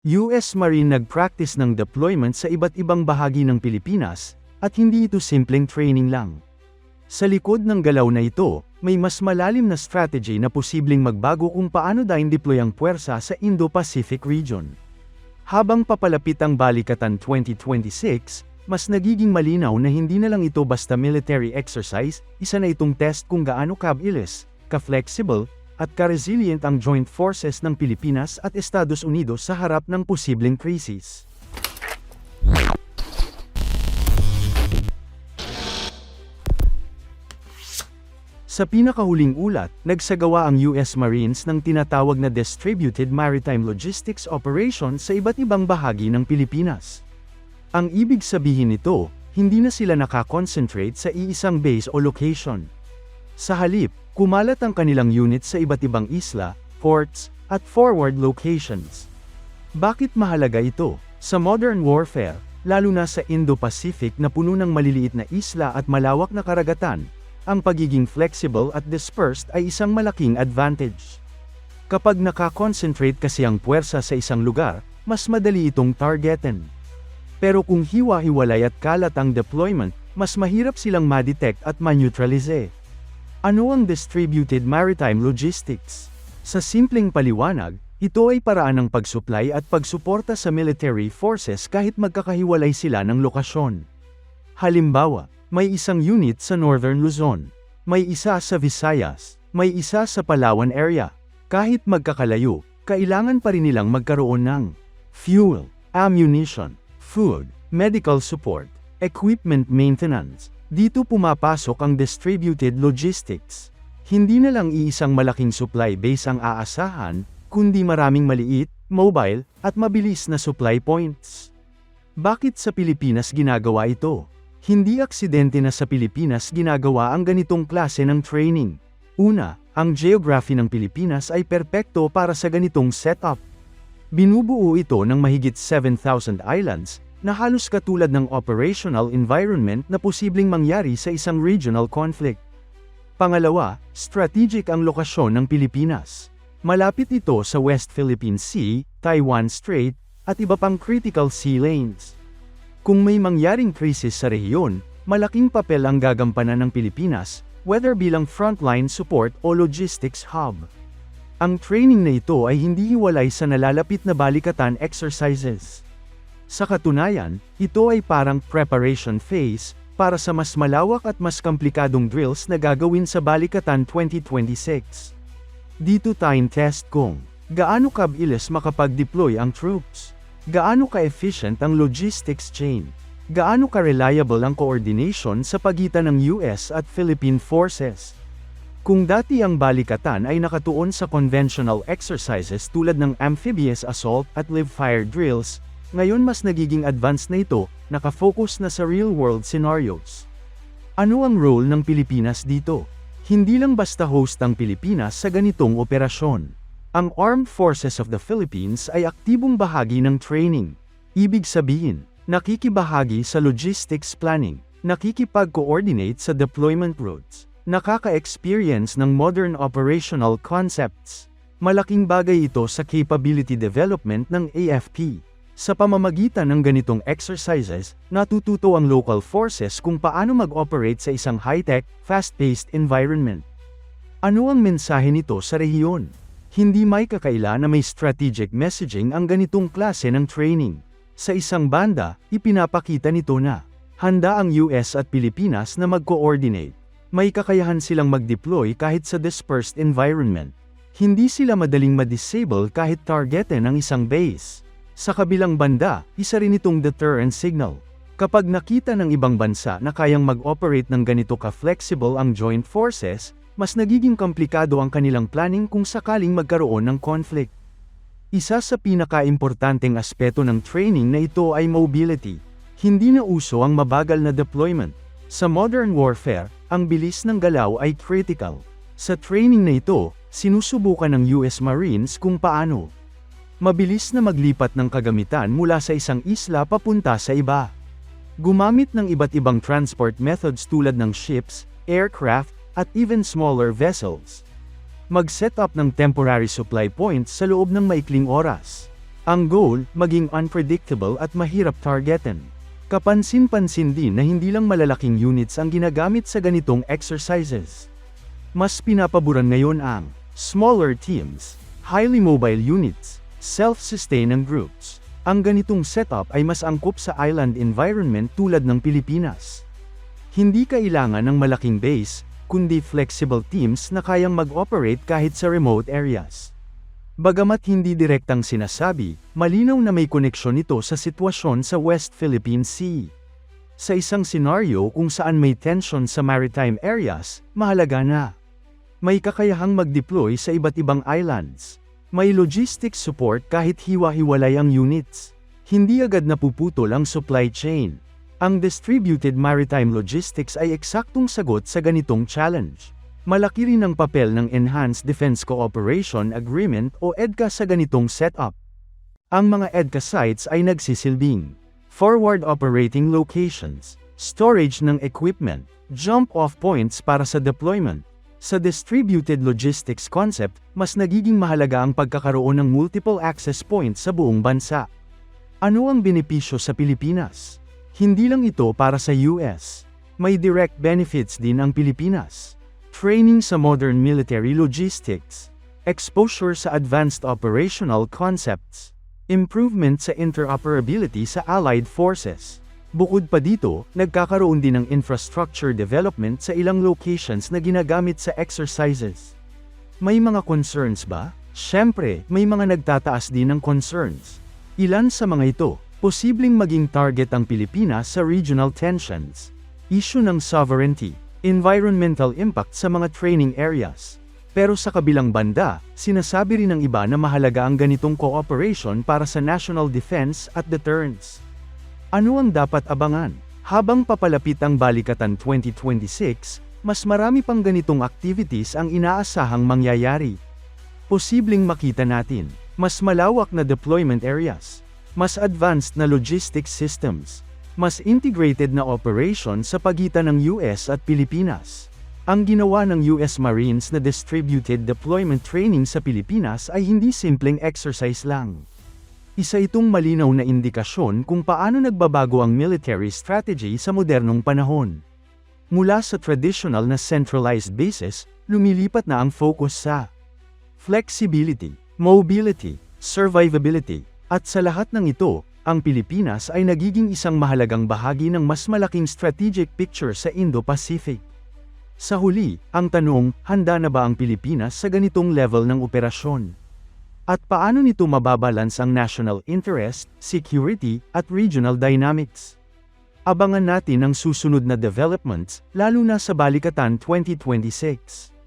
US Marine nag-practice ng deployment sa iba't ibang bahagi ng Pilipinas, at hindi ito simpleng training lang. Sa likod ng galaw na ito, may mas malalim na strategy na posibleng magbago kung paano deploy ang puwersa sa Indo-Pacific region. Habang papalapit ang Balikatan 2026, mas nagiging malinaw na hindi na lang ito basta military exercise, isa na itong test kung gaano ka-abilis, ka-flexible, at ka-resilient ang joint forces ng Pilipinas at Estados Unidos sa harap ng posibleng krisis. Sa pinakahuling ulat, nagsagawa ang US Marines ng tinatawag na Distributed Maritime Logistics Operation sa iba't ibang bahagi ng Pilipinas. Ang ibig sabihin nito, hindi na sila nakakonsentrate sa iisang base o location. Sa halip, kumalat ang kanilang units sa iba't ibang isla, ports, at forward locations. Bakit mahalaga ito? Sa modern warfare, lalo na sa Indo-Pacific na puno ng maliliit na isla at malawak na karagatan, ang pagiging flexible at dispersed ay isang malaking advantage. Kapag nakakonsentrate kasi ang puwersa sa isang lugar, mas madali itong targetin. Pero kung hiwa-hiwalay at kalat ang deployment, mas mahirap silang ma-detect at ma-neutralize. Ano ang Distributed Maritime Logistics? Sa simpleng paliwanag, ito ay paraan ng pagsupply at pagsuporta sa military forces kahit magkakahiwalay sila ng lokasyon. Halimbawa, may isang unit sa Northern Luzon, may isa sa Visayas, may isa sa Palawan area. Kahit magkakalayo, kailangan pa rin nilang magkaroon ng fuel, ammunition, food, medical support, equipment maintenance. Dito pumapasok ang distributed logistics. Hindi na lang iisang malaking supply base ang aasahan, kundi maraming maliit, mobile, at mabilis na supply points. Bakit sa Pilipinas ginagawa ito? Hindi aksidente na sa Pilipinas ginagawa ang ganitong klase ng training. Una, ang geography ng Pilipinas ay perpekto para sa ganitong setup. Binubuo ito ng mahigit 7,000 islands, na halos katulad ng operational environment na posibleng mangyari sa isang regional conflict. Pangalawa, strategic ang lokasyon ng Pilipinas. Malapit ito sa West Philippine Sea, Taiwan Strait, at iba pang critical sea lanes. Kung may mangyaring krisis sa rehiyon, malaking papel ang gagampanan ng Pilipinas, whether bilang frontline support o logistics hub. Ang training na ito ay hindi hiwalay sa nalalapit na balikatan exercises. Sa katunayan, ito ay parang preparation phase para sa mas malawak at mas komplikadong drills na gagawin sa Balikatan 2026. Dito time test kung gaano kabilis makapag-deploy ang troops, gaano ka-efficient ang logistics chain, gaano ka-reliable ang coordination sa pagitan ng US at Philippine forces. Kung dati ang Balikatan ay nakatuon sa conventional exercises tulad ng amphibious assault at live-fire drills, ngayon mas nagiging advanced na ito, nakafocus na sa real-world scenarios. Ano ang role ng Pilipinas dito? Hindi lang basta host ang Pilipinas sa ganitong operasyon. Ang Armed Forces of the Philippines ay aktibong bahagi ng training. Ibig sabihin, nakikibahagi sa logistics planning, nakikipag-coordinate sa deployment routes, nakaka-experience ng modern operational concepts. Malaking bagay ito sa capability development ng AFP. Sa pamamagitan ng ganitong exercises, natututo ang local forces kung paano mag-operate sa isang high-tech, fast-paced environment. Ano ang mensahe nito sa rehiyon? Hindi may kakaila na may strategic messaging ang ganitong klase ng training. Sa isang banda, ipinapakita nito na handa ang US at Pilipinas na mag-coordinate. May kakayahan silang mag-deploy kahit sa dispersed environment. Hindi sila madaling ma-disable kahit targetin ang isang base. Sa kabilang banda, isa rin itong deterrent signal. Kapag nakita ng ibang bansa na kayang mag-operate ng ganito ka-flexible ang joint forces, mas nagiging komplikado ang kanilang planning kung sakaling magkaroon ng conflict. Isa sa pinaka-importanteng aspeto ng training na ito ay mobility. Hindi na uso ang mabagal na deployment. Sa modern warfare, ang bilis ng galaw ay critical. Sa training na ito, sinusubukan ng US Marines kung paano mabilis na maglipat ng kagamitan mula sa isang isla papunta sa iba. Gumamit ng iba't ibang transport methods tulad ng ships, aircraft, at even smaller vessels. Mag-set up ng temporary supply points sa loob ng maikling oras. Ang goal, maging unpredictable at mahirap targetin. Kapansin-pansin din na hindi lang malalaking units ang ginagamit sa ganitong exercises. Mas pinapaboran ngayon ang smaller teams, highly mobile units, self-sustaining groups. Ang ganitong setup ay mas angkop sa island environment tulad ng Pilipinas. Hindi kailangan ng malaking base, kundi flexible teams na kayang mag-operate kahit sa remote areas. Bagamat hindi direktang sinasabi, malinaw na may koneksyon ito sa sitwasyon sa West Philippine Sea. Sa isang senaryo kung saan may tension sa maritime areas, mahalaga na may kakayahang mag-deploy sa iba't ibang islands. May logistics support kahit hiwa-hiwalay ang units. Hindi agad napuputol ang supply chain. Ang distributed maritime logistics ay eksaktong sagot sa ganitong challenge. Malaki rin ang papel ng Enhanced Defense Cooperation Agreement o EDCA sa ganitong setup. Ang mga EDCA sites ay nagsisilbing forward operating locations, storage ng equipment, jump-off points para sa deployment. Sa distributed logistics concept, mas nagiging mahalaga ang pagkakaroon ng multiple access points sa buong bansa. Ano ang benepisyo sa Pilipinas? Hindi lang ito para sa US. May direct benefits din ang Pilipinas. Training sa modern military logistics, exposure sa advanced operational concepts, improvement sa interoperability sa allied forces. Bukod pa dito, nagkakaroon din ng infrastructure development sa ilang locations na ginagamit sa exercises. May mga concerns ba? Siyempre, may mga nagtataas din ng concerns. Ilan sa mga ito, posibleng maging target ang Pilipinas sa regional tensions, issue ng sovereignty, environmental impact sa mga training areas. Pero sa kabilang banda, sinasabi rin ng iba na mahalaga ang ganitong cooperation para sa national defense at deterrence. Ano ang dapat abangan? Habang papalapit ang Balikatan 2026, mas marami pang ganitong activities ang inaasahang mangyayari. Posibleng makita natin, mas malawak na deployment areas, mas advanced na logistics systems, mas integrated na operation sa pagitan ng US at Pilipinas. Ang ginawa ng US Marines na distributed deployment training sa Pilipinas ay hindi simpleng exercise lang. Isa itong malinaw na indikasyon kung paano nagbabago ang military strategy sa modernong panahon. Mula sa traditional na centralized bases, lumilipat na ang focus sa flexibility, mobility, survivability, at sa lahat ng ito, ang Pilipinas ay nagiging isang mahalagang bahagi ng mas malaking strategic picture sa Indo-Pacific. Sa huli, ang tanong, handa na ba ang Pilipinas sa ganitong level ng operasyon? At paano nito mababalance ang national interest, security, at regional dynamics? Abangan natin ang susunod na developments, lalo na sa Balikatan 2026.